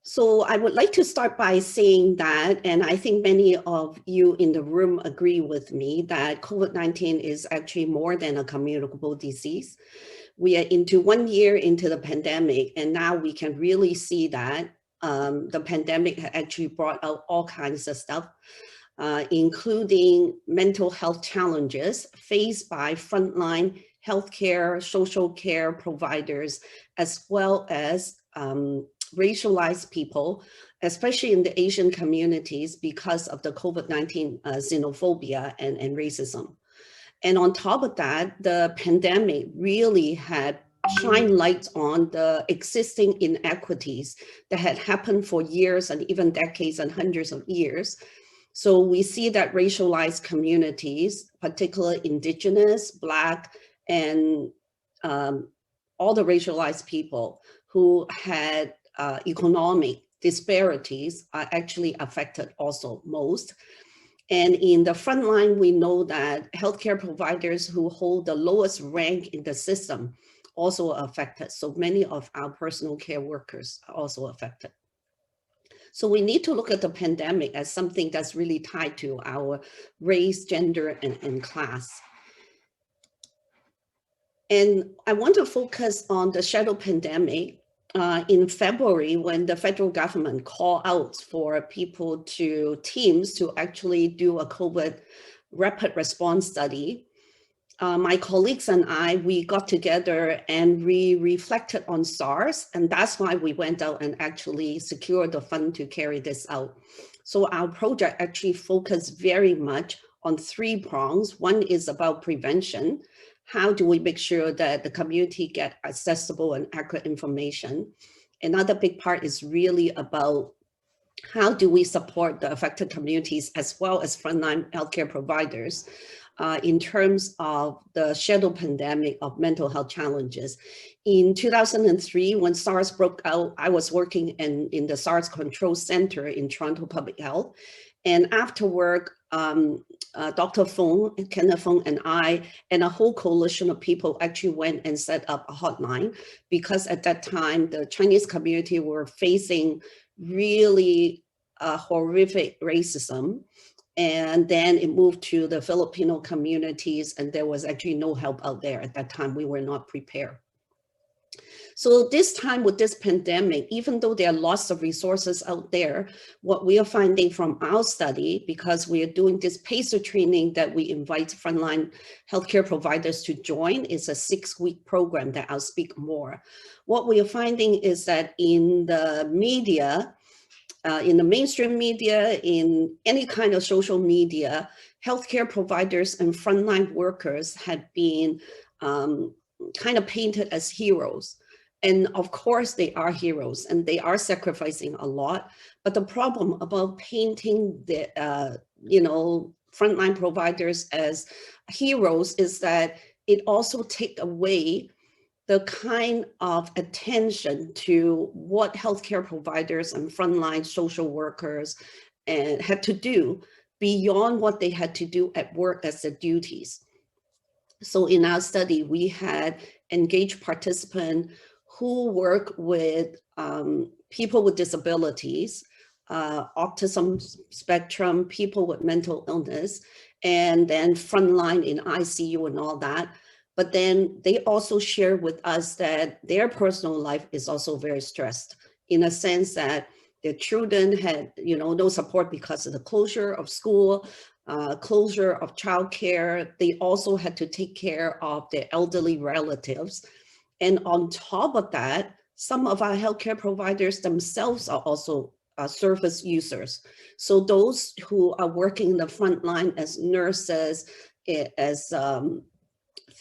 So I would like to start by saying that, and I think many of you in the room agree with me, that COVID-19 is actually more than a communicable disease. We are into 1 year into the pandemic, and now we can really see that the pandemic actually brought out all kinds of stuff, including mental health challenges faced by frontline healthcare, social care providers, as well as racialized people, especially in the Asian communities because of the COVID-19 xenophobia and racism. And on top of that, the pandemic really had shine lights on the existing inequities that had happened for years and even decades and hundreds of years. So we see that racialized communities, particularly Indigenous, Black, and all the racialized people who had economic disparities are actually affected also most. And in the front line, we know that healthcare providers who hold the lowest rank in the system also are affected. So many of our personal care workers are also affected. So we need to look at the pandemic as something that's really tied to our race, gender, and class. And I want to focus on the shadow pandemic. In February, when the federal government called out for teams to actually do a COVID rapid response study, my colleagues and I, we got together and we reflected on SARS, and that's why we went out and actually secured the fund to carry this out. So our project actually focused very much on 3 prongs. One is about prevention. How do we make sure that the community get accessible and accurate information? Another big part is really about how do we support the affected communities as well as frontline healthcare providers in terms of the shadow pandemic of mental health challenges. In 2003, when SARS broke out, I was working in the SARS Control Center in Toronto Public Health. And afterward, Dr. Fung, Kenneth Fung, and I, and a whole coalition of people actually went and set up a hotline because at that time, the Chinese community were facing really horrific racism. And then it moved to the Filipino communities, and there was actually no help out there at that time. We were not prepared. So this time with this pandemic, even though there are lots of resources out there, what we are finding from our study, because we are doing this PACER training that we invite frontline healthcare providers to join, is a 6-week program that I'll speak more. What we are finding is that in the media, in the mainstream media, in any kind of social media, healthcare providers and frontline workers had been kind of painted as heroes. And of course they are heroes and they are sacrificing a lot. But the problem about painting the, frontline providers as heroes is that it also takes away the kind of attention to what healthcare providers and frontline social workers had to do beyond what they had to do at work as their duties. So in our study, we had engaged participants who work with people with disabilities, autism spectrum, people with mental illness, and then frontline in ICU and all that. But then they also share with us that their personal life is also very stressed in a sense that their children had, no support because of the closure of school, closure of childcare. They also had to take care of their elderly relatives. And on top of that, some of our healthcare providers themselves are also service users. So those who are working in the front line as nurses, as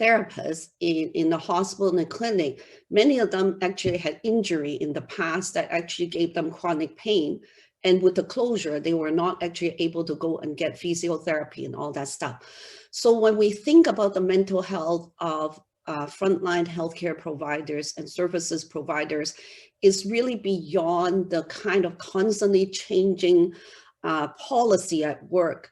therapists in the hospital and the clinic, many of them actually had injury in the past that actually gave them chronic pain. And with the closure, they were not actually able to go and get physiotherapy and all that stuff. So when we think about the mental health of frontline healthcare providers and services providers, is really beyond the kind of constantly changing policy at work.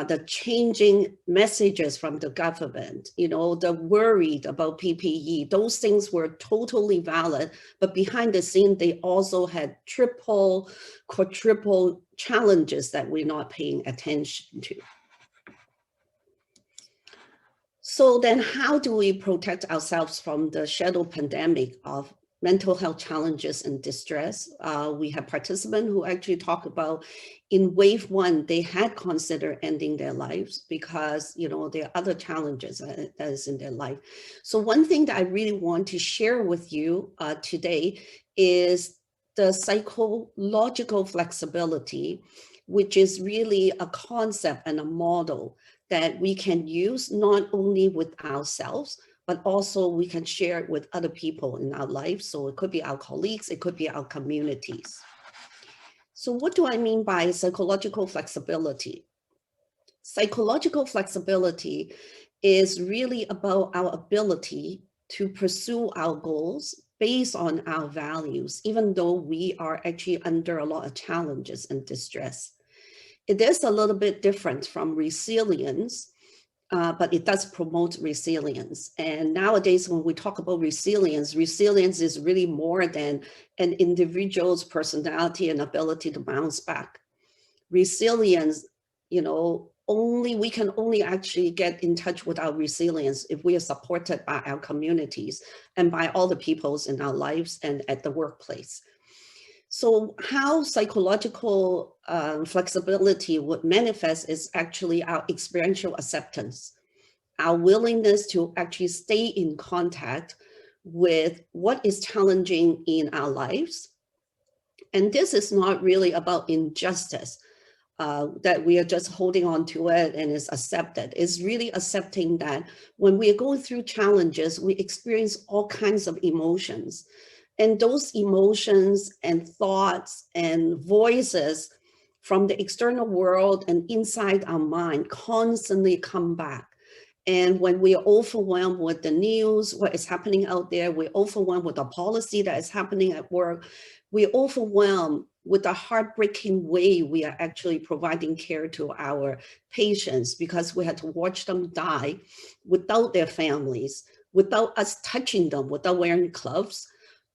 the changing messages from the government, the worried about PPE, those things were totally valid, but behind the scene, they also had triple, quadruple challenges that we're not paying attention to. So then how do we protect ourselves from the shadow pandemic of mental health challenges and distress? We have participants who actually talk about in wave one, they had considered ending their lives because, there are other challenges that is in their life. So one thing that I really want to share with you today is the psychological flexibility, which is really a concept and a model that we can use not only with ourselves, but also we can share it with other people in our lives. So it could be our colleagues, it could be our communities. So what do I mean by psychological flexibility? Psychological flexibility is really about our ability to pursue our goals based on our values, even though we are actually under a lot of challenges and distress. It is a little bit different from resilience, but it does promote resilience. And nowadays, when we talk about resilience, resilience is really more than an individual's personality and ability to bounce back. Resilience, we can only actually get in touch with our resilience if we are supported by our communities and by all the peoples in our lives and at the workplace. So how psychological flexibility would manifest is actually our experiential acceptance, our willingness to actually stay in contact with what is challenging in our lives. And this is not really about injustice, that we are just holding on to it and it's accepted. It's really accepting that when we are going through challenges, we experience all kinds of emotions. And those emotions and thoughts and voices from the external world and inside our mind constantly come back. And when we are overwhelmed with the news, what is happening out there, we're overwhelmed with the policy that is happening at work, we're overwhelmed with the heartbreaking way we are actually providing care to our patients because we had to watch them die without their families, without us touching them, without wearing gloves.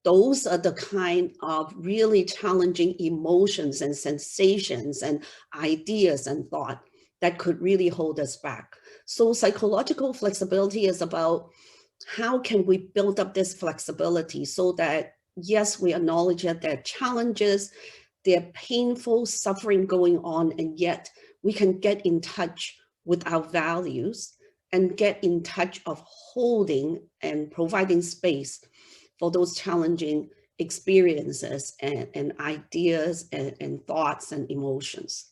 Those are the kind of really challenging emotions and sensations and ideas and thought that could really hold us back. So psychological flexibility is about how can we build up this flexibility so that, yes, we acknowledge that there are challenges, there are painful suffering going on, and yet we can get in touch with our values and get in touch of holding and providing space for those challenging experiences and ideas and thoughts and emotions.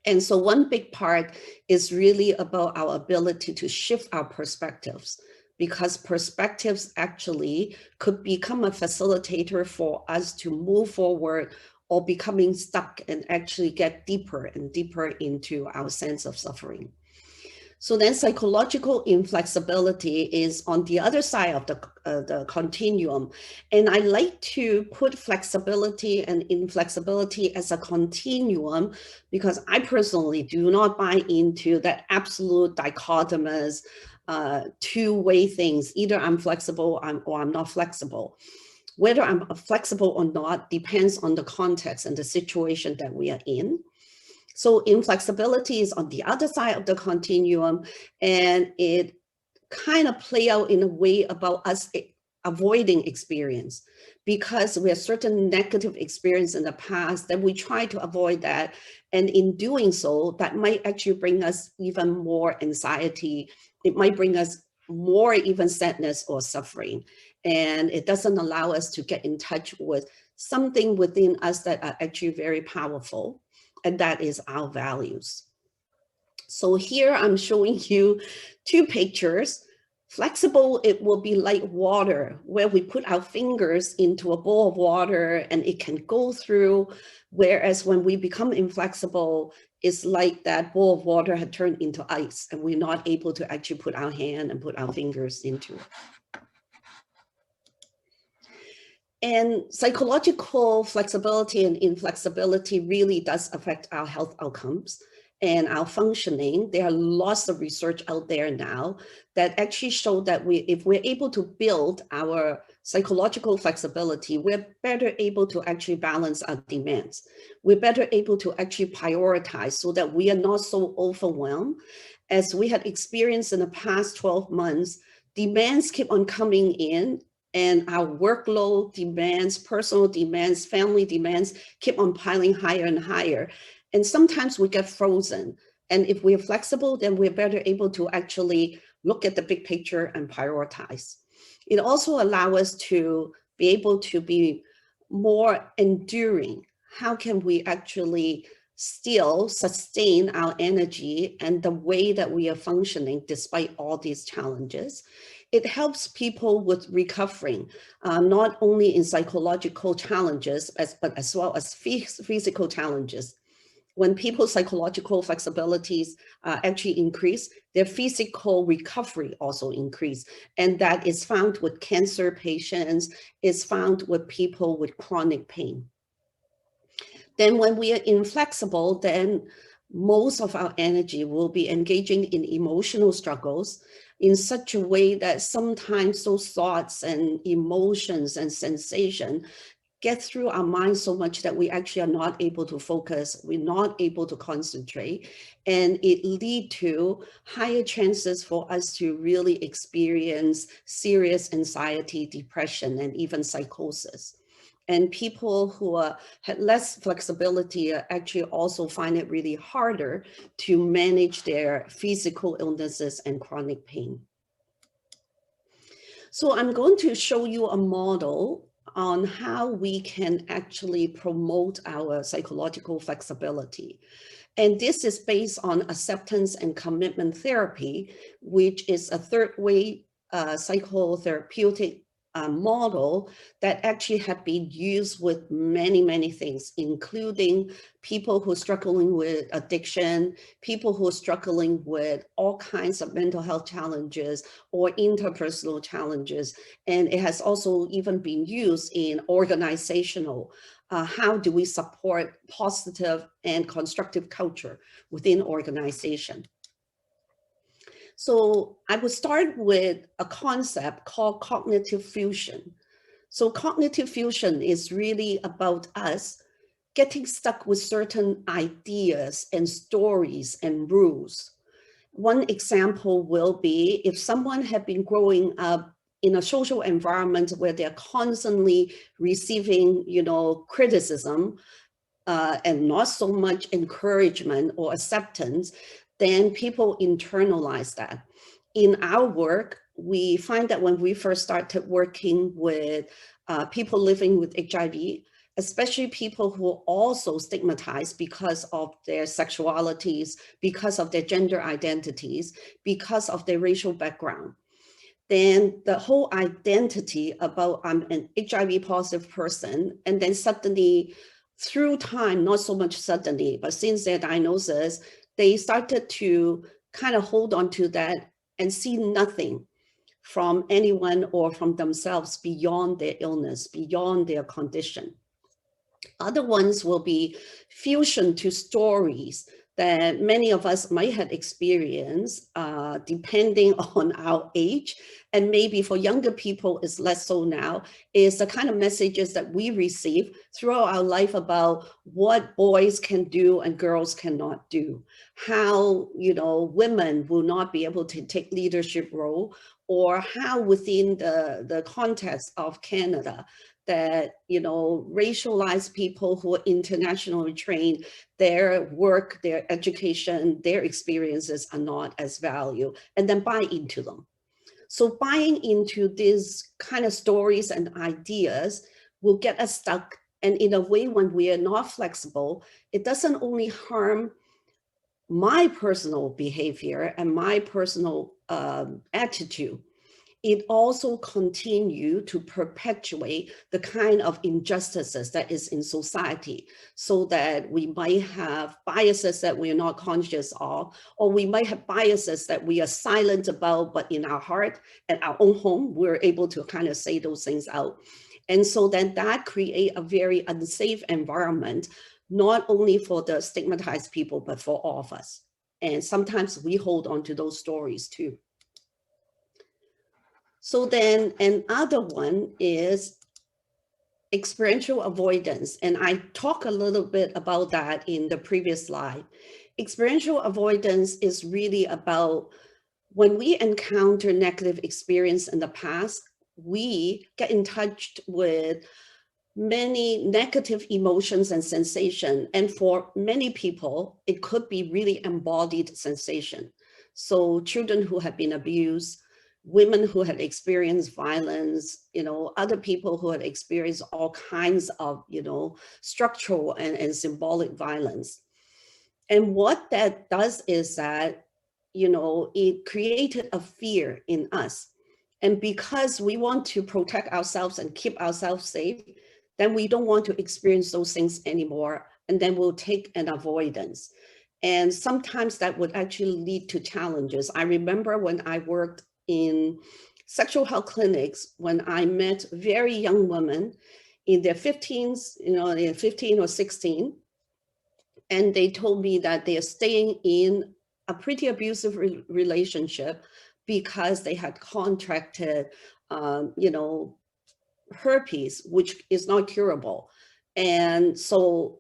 And so one big part is really about our ability to shift our perspectives, because perspectives actually could become a facilitator for us to move forward or becoming stuck and actually get deeper and deeper into our sense of suffering. So then psychological inflexibility is on the other side of the continuum. And I like to put flexibility and inflexibility as a continuum because I personally do not buy into that absolute dichotomous two-way things. Either I'm flexible or I'm not flexible. Whether I'm flexible or not depends on the context and the situation that we are in. So inflexibility is on the other side of the continuum, and it kind of play out in a way about us avoiding experience because we have certain negative experience in the past that we try to avoid that. And in doing so, that might actually bring us even more anxiety. It might bring us more even sadness or suffering. And it doesn't allow us to get in touch with something within us that are actually very powerful. And that is our values. So here I'm showing you two pictures. Flexible, it will be like water, where we put our fingers into a bowl of water and it can go through. Whereas when we become inflexible, it's like that bowl of water had turned into ice and we're not able to actually put our hand and put our fingers into it. And psychological flexibility and inflexibility really does affect our health outcomes. and our functioning. There are lots of research out there now that actually show that if we're able to build our psychological flexibility, we're better able to actually balance our demands. We're better able to actually prioritize so that we are not so overwhelmed. As we had experienced in the past 12 months, demands keep on coming in, and our workload demands, personal demands, family demands keep on piling higher and higher. And sometimes we get frozen. And if we're flexible, then we're better able to actually look at the big picture and prioritize. It also allows us to be able to be more enduring. How can we actually still sustain our energy and the way that we are functioning despite all these challenges? It helps people with recovering, not only in psychological challenges, but as well as physical challenges. When people's psychological flexibilities actually increase, their physical recovery also increase. And that is found with cancer patients, is found with people with chronic pain. Then when we are inflexible, then most of our energy will be engaging in emotional struggles in such a way that sometimes those thoughts and emotions and sensation get through our mind so much that we actually are not able to focus, we're not able to concentrate, and it lead to higher chances for us to really experience serious anxiety, depression, and even psychosis. And people who had less flexibility actually also find it really harder to manage their physical illnesses and chronic pain. So I'm going to show you a model on how we can actually promote our psychological flexibility. And this is based on acceptance and commitment therapy, which is a third way psychotherapeutic model that actually have been used with many, many things, including people who are struggling with addiction, people who are struggling with all kinds of mental health challenges or interpersonal challenges. And it has also even been used in organizational. How do we support positive and constructive culture within organization? So I would start with a concept called cognitive fusion. So cognitive fusion is really about us getting stuck with certain ideas and stories and rules. One example will be if someone had been growing up in a social environment where they're constantly receiving, criticism, and not so much encouragement or acceptance, then people internalize that. In our work, we find that when we first started working with people living with HIV, especially people who are also stigmatized because of their sexualities, because of their gender identities, because of their racial background, then the whole identity about I'm an HIV positive person, and then suddenly through time, not so much suddenly, but since their diagnosis, they started to kind of hold on to that and see nothing from anyone or from themselves beyond their illness, beyond their condition. Other ones will be fusion to stories that many of us might have experienced depending on our age. And maybe for younger people, it's less so now, is the kind of messages that we receive throughout our life about what boys can do and girls cannot do. How, women will not be able to take leadership role, or how within the context of Canada, that, racialized people who are internationally trained, their work, their education, their experiences are not as valued, and then buy into them. So buying into these kind of stories and ideas will get us stuck. And in a way, when we are not flexible, it doesn't only harm my personal behavior and my personal attitude, it also continue to perpetuate the kind of injustices that is in society, so that we might have biases that we are not conscious of, or we might have biases that we are silent about, but in our heart, at our own home, we're able to kind of say those things out. And so then that create a very unsafe environment not only for the stigmatized people, but for all of us. And sometimes we hold on to those stories too. So then another one is experiential avoidance. And I talk a little bit about that in the previous slide. Experiential avoidance is really about when we encounter negative experience in the past, we get in touch with many negative emotions and sensation. And for many people, it could be really embodied sensation. So children who have been abused, women who had experienced violence, other people who had experienced all kinds of, structural and symbolic violence. And what that does is that, it created a fear in us. And because we want to protect ourselves and keep ourselves safe, then we don't want to experience those things anymore. And then we'll take an avoidance. And sometimes that would actually lead to challenges. I remember when I worked in sexual health clinics, when I met very young women in their 15s, they're 15 or 16, and they told me that they are staying in a pretty abusive relationship because they had contracted, herpes, which is not curable. And so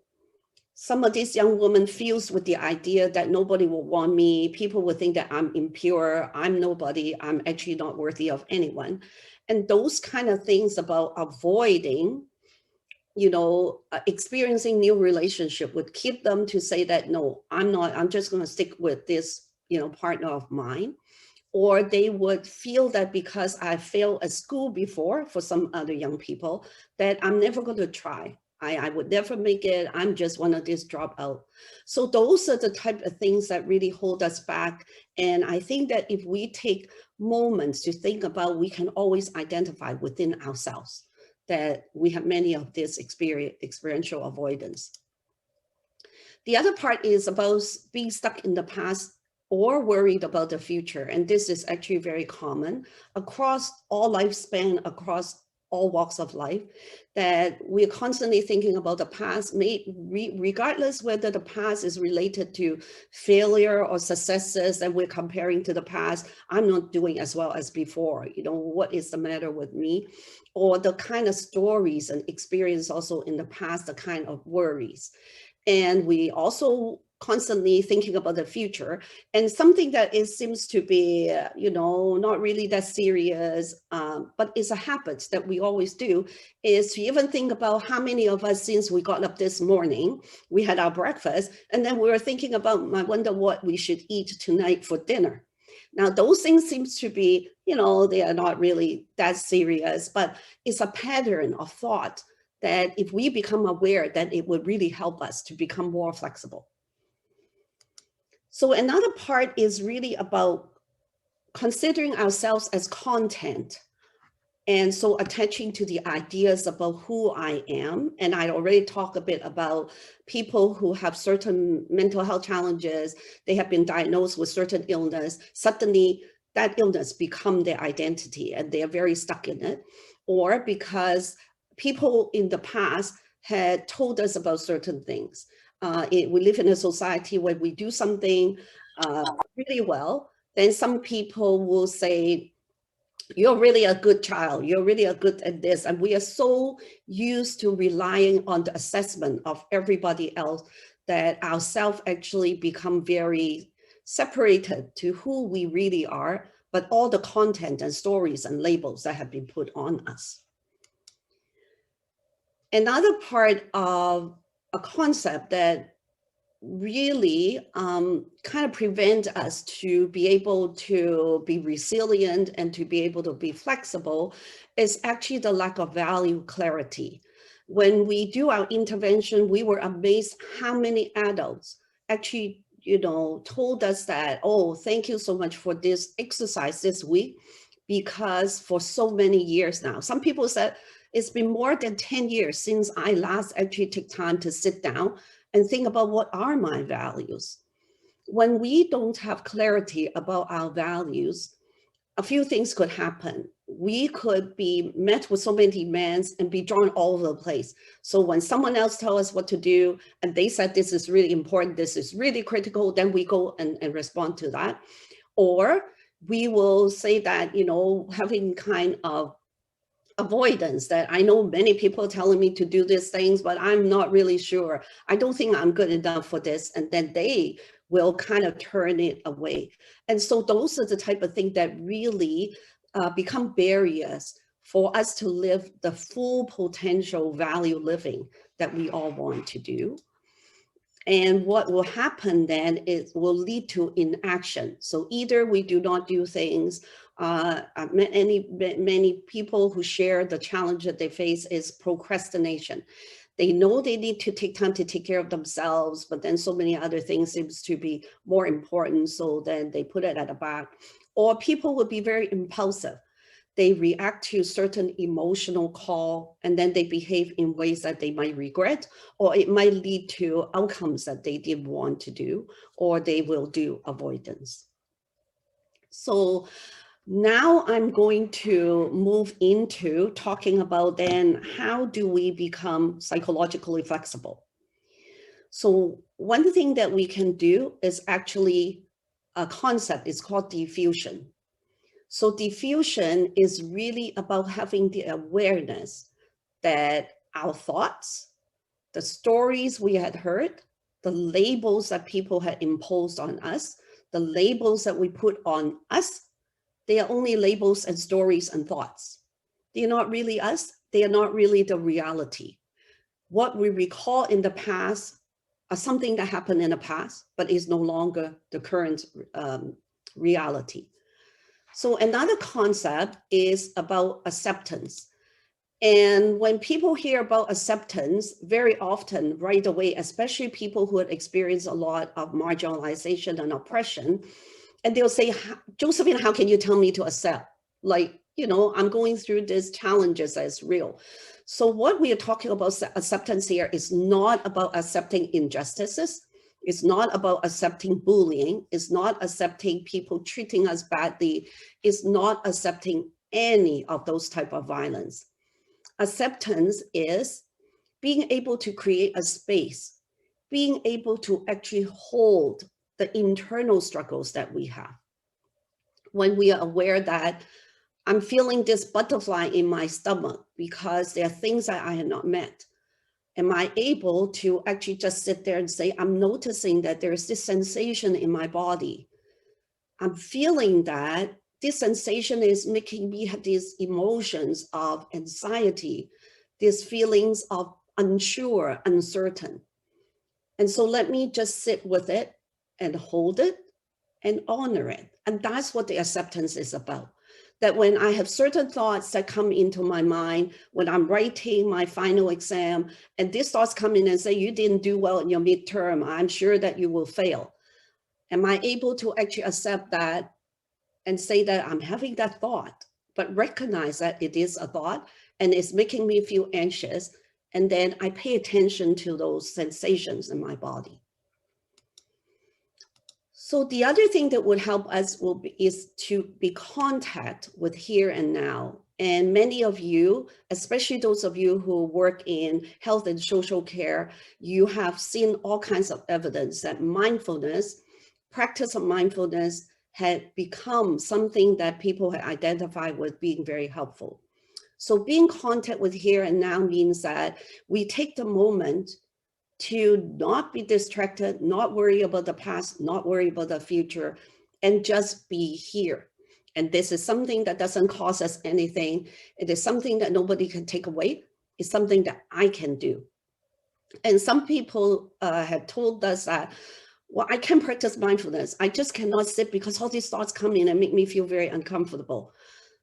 some of these young women feels with the idea that nobody will want me. People will think that I'm impure. I'm nobody. I'm actually not worthy of anyone. And those kind of things about avoiding, experiencing new relationship would keep them to say that, no, I'm not, I'm just going to stick with this, partner of mine. Or they would feel that because I failed at school before, for some other young people, that I'm never going to try. I would never make it. I'm just one of these dropout. So those are the type of things that really hold us back. And I think that if we take moments to think about, we can always identify within ourselves that we have many of this experiential avoidance. The other part is about being stuck in the past or worried about the future. And this is actually very common across all lifespan, across all walks of life, that we're constantly thinking about the past, regardless whether the past is related to failure or successes that we're comparing to the past. I'm not doing as well as before. What is the matter with me? Or the kind of stories and experience also in the past, the kind of worries. And we also constantly thinking about the future, and something that seems to be, not really that serious, but it's a habit that we always do, is to even think about how many of us, since we got up this morning, we had our breakfast, and then we were thinking about, I wonder what we should eat tonight for dinner. Now, those things seems to be, they are not really that serious, but it's a pattern of thought that if we become aware, then it would really help us to become more flexible. So another part is really about considering ourselves as content. And so attaching to the ideas about who I am. And I already talked a bit about people who have certain mental health challenges. They have been diagnosed with certain illness. Suddenly that illness become their identity and they are very stuck in it. Or because people in the past had told us about certain things. We live in a society where we do something really well, then some people will say, you're really a good child, you're really a good at this. And we are so used to relying on the assessment of everybody else that ourselves actually become very separated to who we really are, but all the content and stories and labels that have been put on us. Another part of a concept that really kind of prevent us to be able to be resilient and to be able to be flexible is actually the lack of value clarity. When we do our intervention, we were amazed how many adults actually, told us that, oh, thank you so much for this exercise this week, because for so many years now, some people said, it's been more than 10 years since I last actually took time to sit down and think about what are my values. When we don't have clarity about our values, a few things could happen. We could be met with so many demands and be drawn all over the place. So when someone else tells us what to do, and they said this is really important, this is really critical, then we go and respond to that. Or we will say that, having kind of avoidance, that I know many people telling me to do these things, but I'm not really sure. I don't think I'm good enough for this. And then they will kind of turn it away. And so those are the type of things that really become barriers for us to live the full potential value living that we all want to do. And what will happen then is will lead to inaction. So either we do not do things. Many people who share the challenge that they face is procrastination. They know they need to take time to take care of themselves, but then so many other things seems to be more important. So then they put it at the back. Or people will be very impulsive. They react to certain emotional call, and then they behave in ways that they might regret, or it might lead to outcomes that they didn't want to do, or they will do avoidance. So now I'm going to move into talking about then how do we become psychologically flexible. So one thing that we can do is actually a concept, it's called diffusion. So diffusion is really about having the awareness that our thoughts, the stories we had heard, the labels that people had imposed on us, the labels that we put on us, they are only labels and stories and thoughts. They're not really us. They are not really the reality. What we recall in the past are something that happened in the past, but is no longer the current reality. So another concept is about acceptance. And when people hear about acceptance, very often right away, especially people who had experienced a lot of marginalization and oppression, and they'll say, Josephine, how can you tell me to accept? Like, I'm going through these challenges as real. So what we are talking about acceptance here is not about accepting injustices. It's not about accepting bullying. It's not accepting people treating us badly. It's not accepting any of those type of violence. Acceptance is being able to create a space, being able to actually hold the internal struggles that we have. When we are aware that I'm feeling this butterfly in my stomach because there are things that I have not met. Am I able to actually just sit there and say, I'm noticing that there's this sensation in my body. I'm feeling that this sensation is making me have these emotions of anxiety, these feelings of unsure, uncertain. And so let me just sit with it and hold it and honor it. And that's what the acceptance is about. That when I have certain thoughts that come into my mind, when I'm writing my final exam, and these thoughts come in and say, you didn't do well in your midterm, I'm sure that you will fail. Am I able to actually accept that and say that I'm having that thought, but recognize that it is a thought and it's making me feel anxious, and then I pay attention to those sensations in my body. So the other thing that would help us is to be contact with here and now. And many of you, especially those of you who work in health and social care, you have seen all kinds of evidence that mindfulness, practice of mindfulness had become something that people had identified with being very helpful. So being contact with here and now means that we take the moment to not be distracted, not worry about the past, not worry about the future, and just be here. And this is something that doesn't cost us anything. It is something that nobody can take away. It's something that I can do. And some people have told us that, well, I can practice mindfulness. I just cannot sit because all these thoughts come in and make me feel very uncomfortable.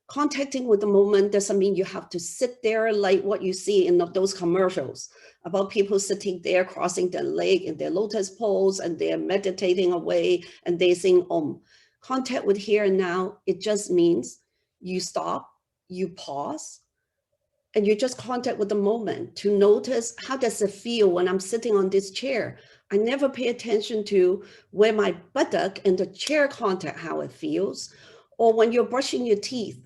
Contacting with the moment doesn't mean you have to sit there like what you see in those commercials about people sitting there crossing their leg in their lotus pose and they're meditating away and they sing Om. Contact with here and now, it just means you stop, you pause, and you just contact with the moment to notice how does it feel when I'm sitting on this chair. I never pay attention to where my buttock and the chair contact, how it feels, Or when you're brushing your teeth,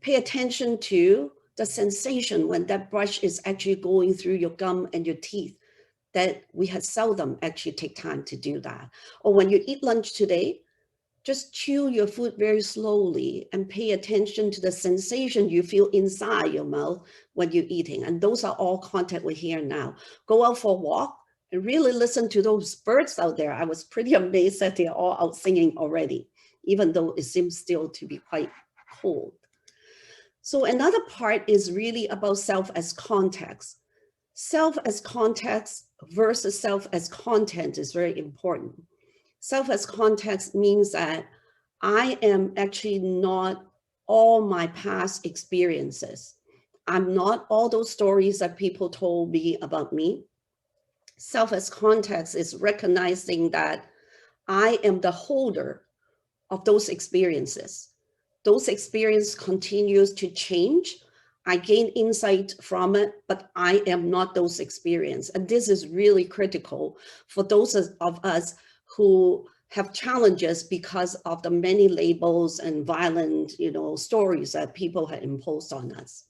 pay attention to the sensation when that brush is actually going through your gum and your teeth, that we have seldom actually take time to do that. Or when you eat lunch today, just chew your food very slowly and pay attention to the sensation you feel inside your mouth when you're eating. And those are all contact with here and now. Go out for a walk and really listen to those birds out there. I was pretty amazed that they're all out singing already, even though it seems still to be quite cold. So another part is really about self as context. Self as context versus self as content is very important. Self as context means that I am actually not all my past experiences. I'm not all those stories that people told me about me. Self as context is recognizing that I am the holder of those experiences. Those experiences continues to change. I gain insight from it, but I am not those experiences. And this is really critical for those of us who have challenges because of the many labels and violent, stories that people have imposed on us.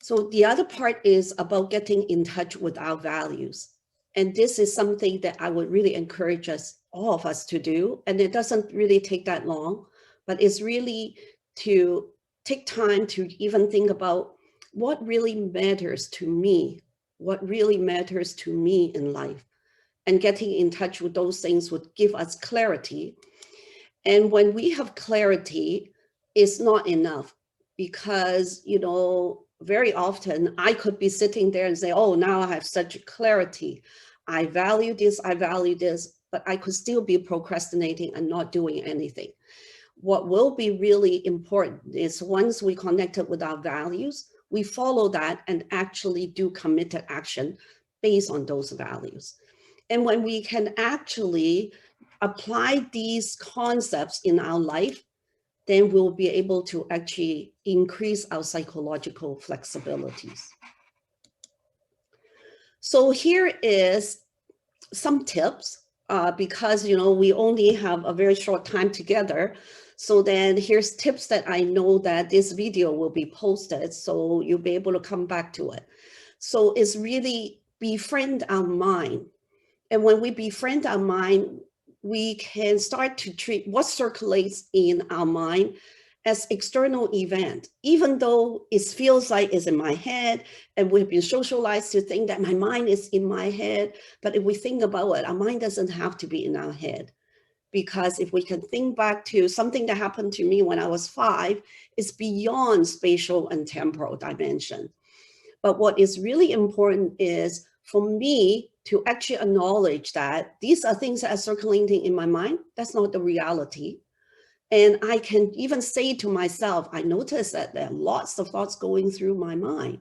So the other part is about getting in touch with our values. And this is something that I would really encourage all of us to do. And it doesn't really take that long, but it's really to take time to even think about what really matters to me, what really matters to me in life. And getting in touch with those things would give us clarity. And when we have clarity, it's not enough because, very often I could be sitting there and say, oh, now I have such clarity. I value this, but I could still be procrastinating and not doing anything. What will be really important is once we connected with our values, we follow that and actually do committed action based on those values. And when we can actually apply these concepts in our life, then we'll be able to actually increase our psychological flexibilities. So here is some tips because, we only have a very short time together. So then here's tips that I know that this video will be posted, so you'll be able to come back to it. So it's really befriend our mind. And when we befriend our mind, we can start to treat what circulates in our mind as external event, even though it feels like it's in my head and we've been socialized to think that my mind is in my head. But if we think about it, our mind doesn't have to be in our head. Because if we can think back to something that happened to me when I was 5, it's beyond spatial and temporal dimension. But what is really important is for me to actually acknowledge that these are things that are circulating in my mind. That's not the reality. And I can even say to myself, I notice that there are lots of thoughts going through my mind.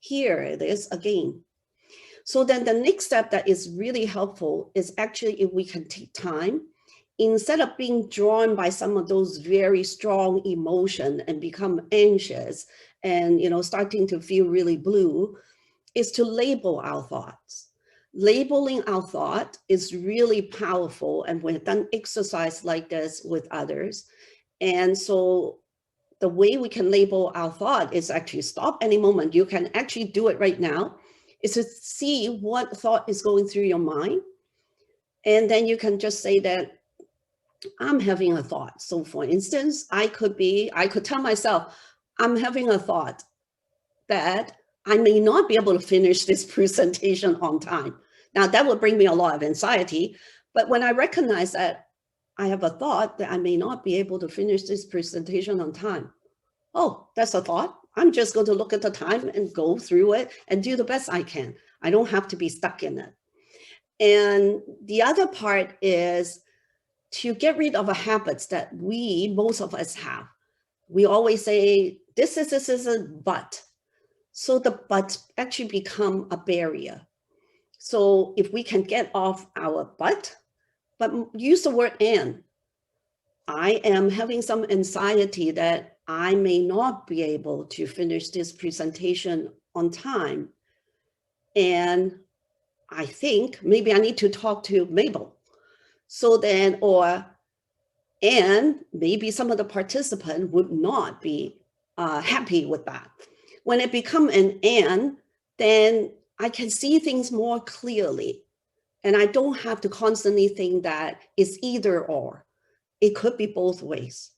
Here it is again. So then the next step that is really helpful is actually if we can take time, instead of being drawn by some of those very strong emotion and become anxious and starting to feel really blue, is to label our thoughts. Labeling our thought is really powerful, and we've done exercise like this with others. And so the way we can label our thought is actually stop any moment. You can actually do it right now, is to see what thought is going through your mind. And then you can just say that I'm having a thought. So for instance, I could tell myself, I'm having a thought that I may not be able to finish this presentation on time. Now that would bring me a lot of anxiety, but when I recognize that I have a thought that I may not be able to finish this presentation on time, oh, that's a thought. I'm just going to look at the time and go through it and do the best I can. I don't have to be stuck in it. And the other part is to get rid of the habits that most of us have. We always say, this is a but. So the but actually become a barrier. So if we can get off our but use the word and. I am having some anxiety that I may not be able to finish this presentation on time. And I think maybe I need to talk to Mabel. So then, or And maybe some of the participants would not be happy with that. When it becomes an and, then I can see things more clearly. And I don't have to constantly think that it's either or. It could be both ways.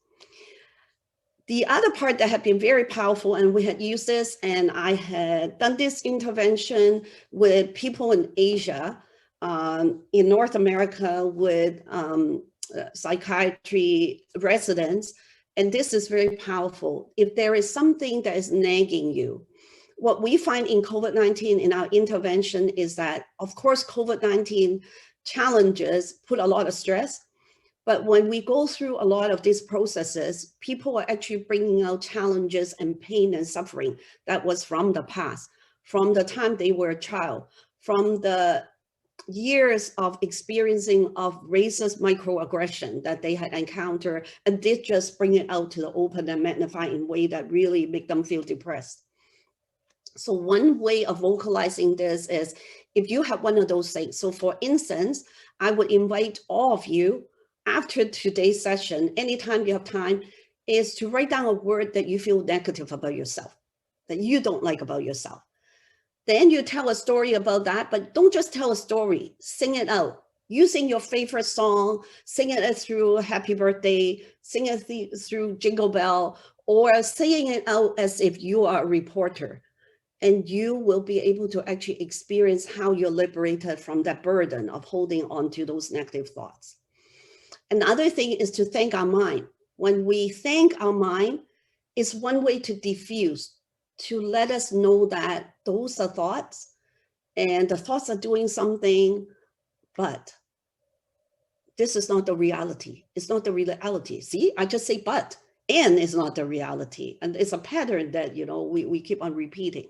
The other part that had been very powerful, and we had used this, and I had done this intervention with people in Asia, in North America with psychiatry residents, and this is very powerful. If there is something that is nagging you, what we find in COVID-19 in our intervention is that, of course, COVID-19 challenges put a lot of stress. But when we go through a lot of these processes, people are actually bringing out challenges and pain and suffering that was from the past, from the time they were a child, from the years of experiencing of racist microaggression that they had encountered, and did just bring it out to the open and magnify in a way that really make them feel depressed. So one way of vocalizing this is if you have one of those things. So for instance, I would invite all of you after today's session, anytime you have time, is to write down a word that you feel negative about yourself, that you don't like about yourself. Then you tell a story about that, but don't just tell a story, sing it out. Using your favorite song, sing it through Happy Birthday, sing it through Jingle Bell, or saying it out as if you are a reporter. And you will be able to actually experience how you're liberated from that burden of holding on to those negative thoughts. Another thing is to thank our mind. When we thank our mind, it's one way to diffuse, to let us know that those are thoughts and the thoughts are doing something, but this is not the reality. It's not the reality. See, I just say but, and it's not the reality. And it's a pattern that, we keep on repeating.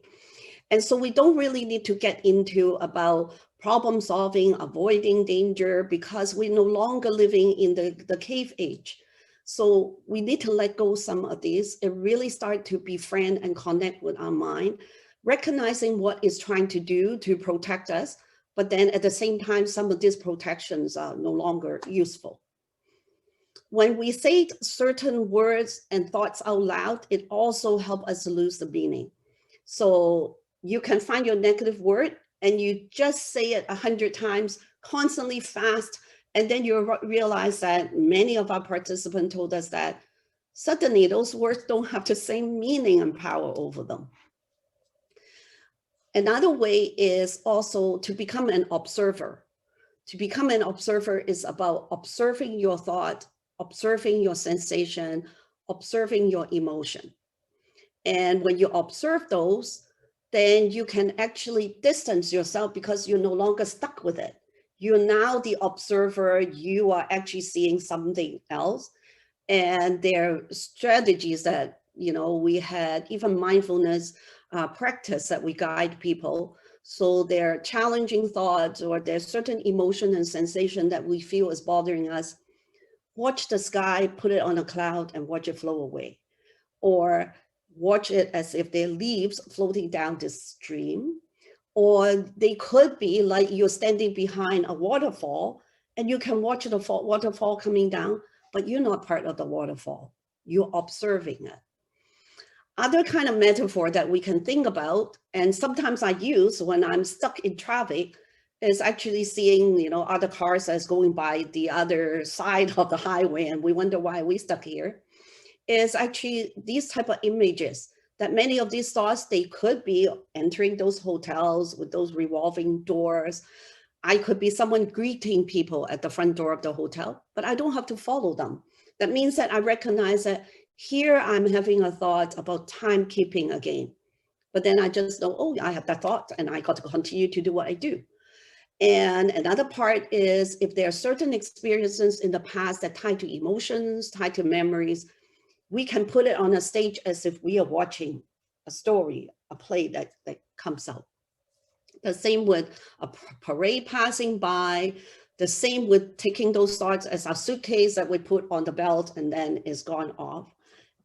And so we don't really need to get into about problem solving, avoiding danger, because we're no longer living in the cave age. So we need to let go some of these and really start to befriend and connect with our mind, recognizing what it's trying to do to protect us. But then at the same time, some of these protections are no longer useful. When we say certain words and thoughts out loud, it also helps us to lose the meaning. So you can find your negative word and you just say it 100 times, constantly fast. And then you realize that many of our participants told us that suddenly those words don't have the same meaning and power over them. Another way is also to become an observer. To become an observer is about observing your thought, observing your sensation, observing your emotion. And when you observe those, then you can actually distance yourself because you're no longer stuck with it. You're now the observer, you are actually seeing something else. And there are strategies that, we had even mindfulness practice that we guide people. So there are challenging thoughts or there's certain emotion and sensation that we feel is bothering us. Watch the sky, put it on a cloud and watch it flow away. Or watch it as if they're leaves floating down the stream. Or they could be like you're standing behind a waterfall and you can watch the waterfall coming down, but you're not part of the waterfall. You're observing it. Other kind of metaphor that we can think about, and sometimes I use when I'm stuck in traffic, is actually seeing, other cars that's going by the other side of the highway and we wonder why we're stuck here. Is actually these type of images that many of these thoughts, they could be entering those hotels with those revolving doors. I could be someone greeting people at the front door of the hotel, but I don't have to follow them. That means that I recognize that here I'm having a thought about timekeeping again. But then I just know, oh, I have that thought and I got to continue to do what I do. And another part is if there are certain experiences in the past that tie to emotions, tie to memories, we can put it on a stage as if we are watching a story, a play that comes out. The same with a parade passing by, the same with taking those thoughts as a suitcase that we put on the belt and then is gone off.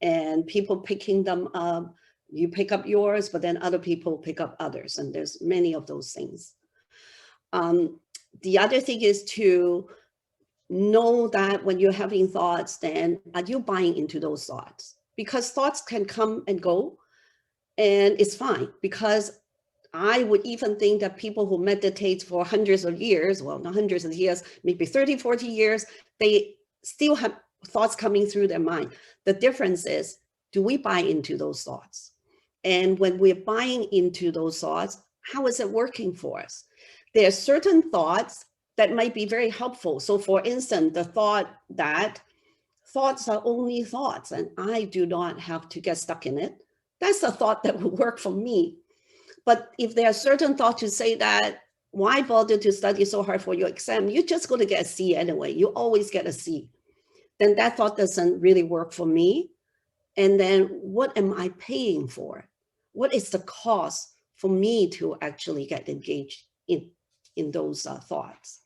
And people picking them up, you pick up yours, but then other people pick up others. And there's many of those things. The other thing is to know that when you're having thoughts, then are you buying into those thoughts? Because thoughts can come and go, and it's fine. Because I would even think that people who meditate for hundreds of years, well, not hundreds of years, maybe 30, 40 years, they still have thoughts coming through their mind. The difference is, do we buy into those thoughts? And when we're buying into those thoughts, how is it working for us? There are certain thoughts that might be very helpful. So for instance, the thought that thoughts are only thoughts and I do not have to get stuck in it. That's a thought that would work for me. But if there are certain thoughts to say that, why bother to study so hard for your exam? You're just going to get a C anyway. You always get a C. Then that thought doesn't really work for me. And then what am I paying for? What is the cost for me to actually get engaged in those thoughts?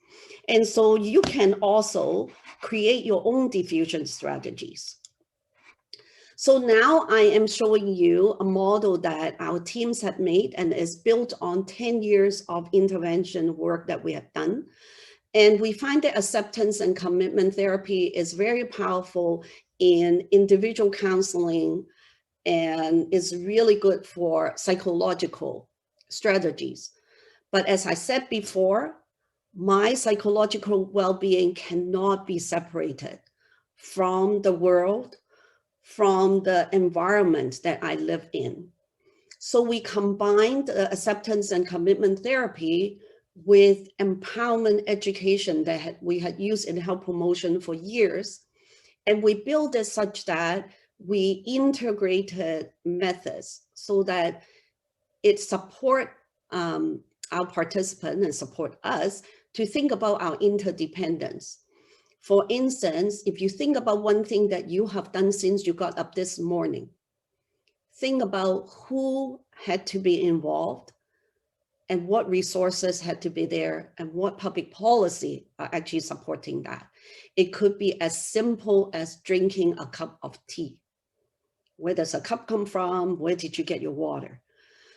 And so you can also create your own diffusion strategies. So now I am showing you a model that our teams have made and is built on 10 years of intervention work that we have done. And we find that acceptance and commitment therapy is very powerful in individual counseling and is really good for psychological strategies. But as I said before, my psychological well-being cannot be separated from the world, from the environment that I live in. So we combined acceptance and commitment therapy with empowerment education that we had used in health promotion for years. And we built it such that we integrated methods so that it support our participants and support us to think about our interdependence. For instance, if you think about one thing that you have done since you got up this morning, think about who had to be involved and what resources had to be there and what public policy are actually supporting that. It could be as simple as drinking a cup of tea. Where does a cup come from? Where did you get your water?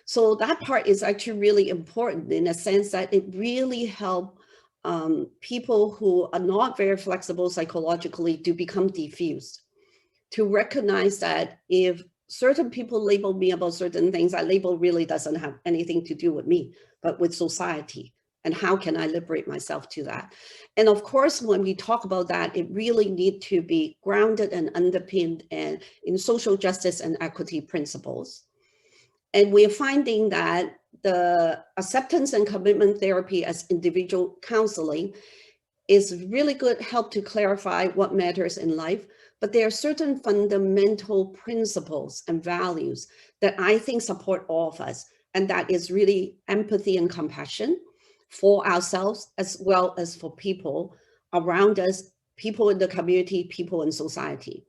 So that part is actually really important in a sense that it really helped people who are not very flexible psychologically to become diffused, to recognize that if certain people label me about certain things, that label really doesn't have anything to do with me, but with society. And how can I liberate myself to that? And of course, when we talk about that, it really needs to be grounded and underpinned and in social justice and equity principles. And we're finding that the acceptance and commitment therapy as individual counseling is really good help to clarify what matters in life. But there are certain fundamental principles and values that I think support all of us. And that is really empathy and compassion for ourselves, as well as for people around us, people in the community, people in society.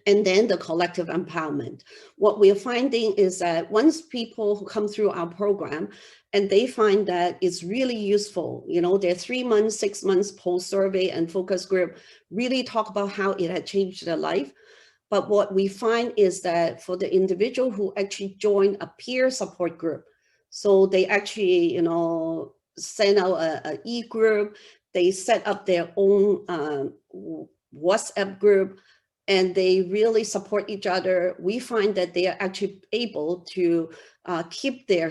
And then the collective empowerment. What we're finding is that once people who come through our program and they find that it's really useful, you know, their 3 months, 6 months post-survey and focus group really talk about how it had changed their life. But what we find is that for the individual who actually join a peer support group, so they actually, you know, send out a e-group, they set up their own WhatsApp group, and they really support each other. We find that they are actually able to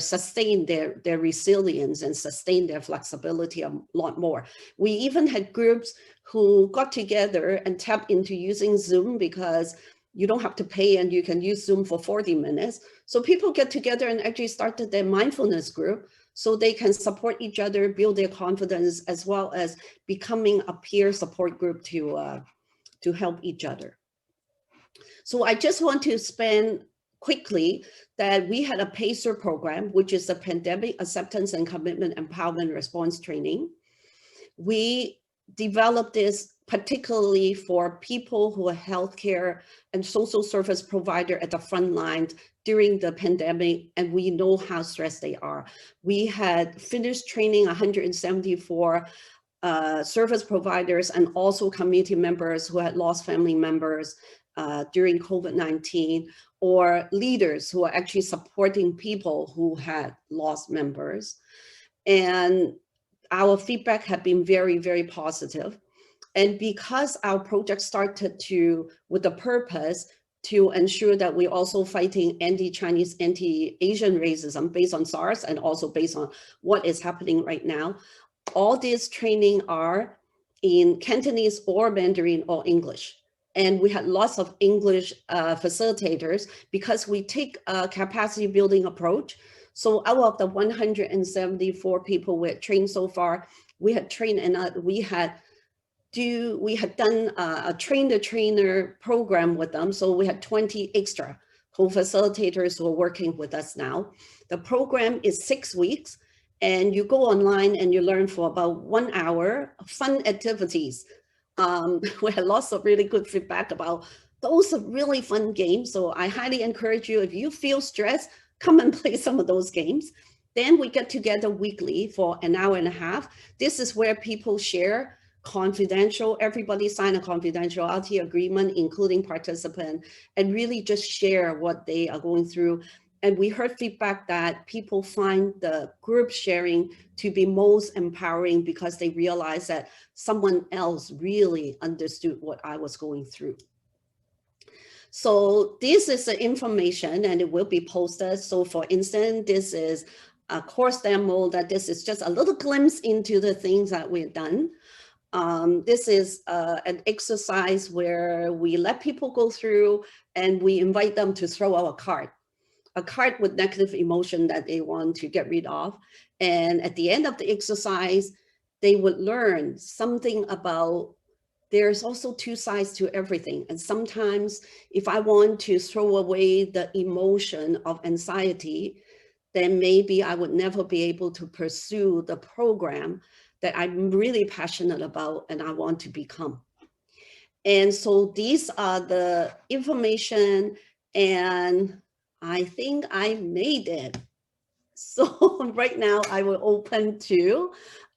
sustain their resilience and sustain their flexibility a lot more. We even had groups who got together and tapped into using Zoom because you don't have to pay and you can use Zoom for 40 minutes. So people get together and actually started their mindfulness group so they can support each other, build their confidence, as well as becoming a peer support group to help each other. So I just want to spend quickly that we had a PACER program, which is the Pandemic Acceptance and Commitment Empowerment Response Training. We developed this particularly for people who are healthcare and social service provider at the front line during the pandemic, and we know how stressed they are. We had finished training 174 service providers and also community members who had lost family members during COVID-19, or leaders who are actually supporting people who had lost members. And our feedback had been very, very positive. And because our project started with the purpose to ensure that we're also fighting anti-Chinese, anti-Asian racism based on SARS and also based on what is happening right now, all these training are in Cantonese or Mandarin or English. And we had lots of English facilitators because we take a capacity building approach. So out of the 174 people we had trained so far, we had trained and we had done a train the trainer program with them. So we had 20 extra co-facilitators who are working with us now. The program is 6 weeks and you go online and you learn for about 1 hour fun activities. We had lots of really good feedback about those are really fun games. So I highly encourage you, if you feel stressed, come and play some of those games. Then we get together weekly for an hour and a half. This is where people share confidential, everybody sign a confidentiality agreement, including participant, and really just share what they are going through. And we heard feedback that people find the group sharing to be most empowering because they realize that someone else really understood what I was going through. So this is the information and it will be posted. So for instance, this is a course demo that this is just a little glimpse into the things that we've done. This is an exercise where we let people go through and we invite them to throw out a card with negative emotion that they want to get rid of. And at the end of the exercise, they would learn something about there's also two sides to everything. And sometimes if I want to throw away the emotion of anxiety, then maybe I would never be able to pursue the program that I'm really passionate about and I want to become. And so these are the information and I think I made it. So right now I will open to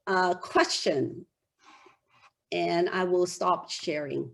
a question and I will stop sharing.